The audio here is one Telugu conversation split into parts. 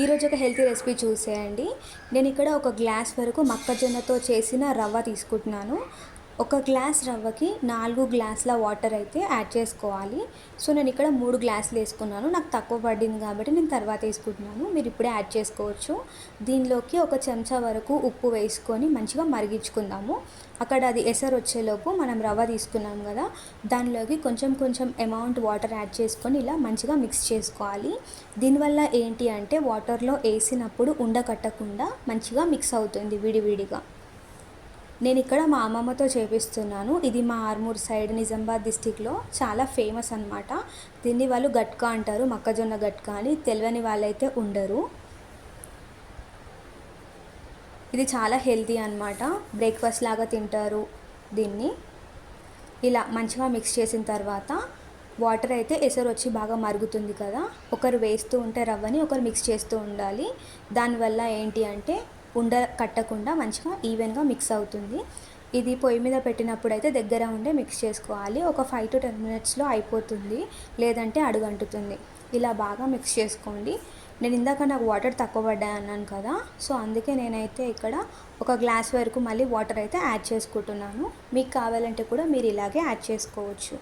ఈరోజు ఒక హెల్తీ రెసిపీ చూసేయండి. నేను ఇక్కడ ఒక గ్లాస్ వరకు మొక్కజొన్నతో చేసిన రవ్వ తీసుకుంటున్నాను. ఒక గ్లాస్ రవ్వకి 4 గ్లాసుల వాటర్ అయితే యాడ్ చేసుకోవాలి. సో నేను ఇక్కడ 3 గ్లాసులు వేసుకున్నాను. నాకు తక్కువ పడింది కాబట్టి నేను తర్వాత వేసుకుంటున్నాను. మీరు ఇప్పుడే యాడ్ చేసుకోవచ్చు. దీనిలోకి ఒక చెంచా వరకు ఉప్పు వేసుకొని మంచిగా మరిగించుకుందాము. అక్కడ అది ఎసరు వచ్చేలోపు మనం రవ్వ తీసుకున్నాం కదా, దానిలోకి కొంచెం కొంచెం అమౌంట్ వాటర్ యాడ్ చేసుకొని ఇలా మంచిగా మిక్స్ చేసుకోవాలి. దీనివల్ల ఏంటి అంటే వాటర్లో వేసినప్పుడు ఉండకట్టకుండా మంచిగా మిక్స్ అవుతుంది విడివిడిగా. నేను ఇక్కడ మా అమ్మమ్మతో చేపిస్తున్నాను. ఇది మా ఆర్మూర్ సైడ్ నిజామాబాద్ డిస్టిక్లో చాలా ఫేమస్ అనమాట. దీన్ని వాళ్ళు గట్కా అంటారు, మొక్కజొన్న గట్కా అని. తెలియని వాళ్ళైతే ఉండరు. ఇది చాలా హెల్తీ అనమాట. బ్రేక్ఫాస్ట్ లాగా తింటారు దీన్ని. ఇలా మంచిగా మిక్స్ చేసిన తర్వాత వాటర్ అయితే ఎసరు వచ్చి బాగా మరుగుతుంది కదా, ఒకరు వేస్తూ ఉంటే రవ్వని ఒకరు మిక్స్ చేస్తూ ఉండాలి. దానివల్ల ఏంటి అంటే ఉండ కట్టకుండా మంచిగా ఈవెన్గా మిక్స్ అవుతుంది. ఇది పొయ్యి మీద పెట్టినప్పుడు అయితే దగ్గర ఉండే మిక్స్ చేసుకోవాలి. ఒక 5 to 10 మినిట్స్లో అయిపోతుంది, లేదంటే అడుగంటుతుంది. ఇలా బాగా మిక్స్ చేసుకోండి. నేను ఇందాక నాకు వాటర్ తక్కువ పడ్డాయి అన్నాను కదా, సో అందుకే నేనైతే ఇక్కడ ఒక గ్లాస్ వరకు మళ్ళీ వాటర్ అయితే యాడ్ చేసుకుంటున్నాను. మీకు కావాలంటే కూడా మీరు ఇలాగే యాడ్ చేసుకోవచ్చు.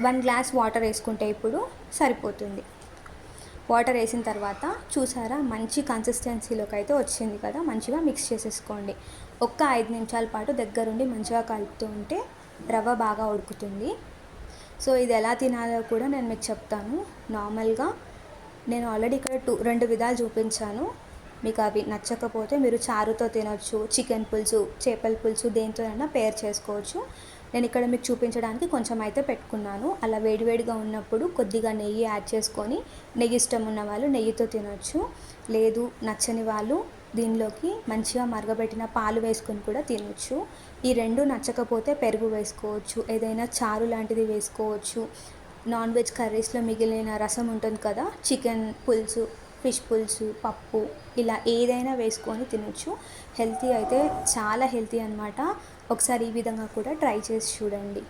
1 గ్లాస్ వాటర్ వేసుకుంటే ఇప్పుడు సరిపోతుంది. వాటర్ వేసిన తర్వాత చూసారా మంచి కన్సిస్టెన్సీలోకి అయితే వచ్చింది కదా, మంచిగా మిక్స్ చేసేసుకోండి. ఒక్క 5 నిమిషాల పాటు దగ్గరుండి మంచిగా కలుపుతూ ఉంటే రవ్వ బాగా ఉడుకుతుంది. సో ఇది ఎలా తినాలో కూడా నేను మీకు చెప్తాను. నార్మల్గా నేను ఆల్రెడీ ఇక్కడ 2 విధాలు చూపించాను. మీకు అవి నచ్చకపోతే మీరు చారుతో తినొచ్చు, చికెన్ పులుసు, చేపల పులుసు దేంతోనైనా పేర్ చేసుకోవచ్చు. నేను ఇక్కడ మీకు చూపించడానికి కొంచెం అయితే పెట్టుకున్నాను. అలా వేడివేడిగా ఉన్నప్పుడు కొద్దిగా నెయ్యి యాడ్ చేసుకొని, నెయ్యి ఇష్టం ఉన్న వాళ్ళు నెయ్యితో తినొచ్చు, లేదు నచ్చని వాళ్ళు దీనిలోకి మంచిగా మరగబెట్టిన పాలు వేసుకొని కూడా తినొచ్చు. ఈ 2 నచ్చకపోతే పెరుగు వేసుకోవచ్చు, ఏదైనా చారు లాంటిది వేసుకోవచ్చు. నాన్ వెజ్ కర్రీస్లో మిగిలిన రసం ఉంటుంది కదా, చికెన్ పులుసు, ఫిష్ పులుసు, పప్పు, ఇలా ఏదైనా వేసుకొని తినొచ్చు. హెల్తీ అయితే చాలా హెల్తీ అనమాట. ఒకసారి ఈ విధంగా కూడా ట్రై చేసి చూడండి.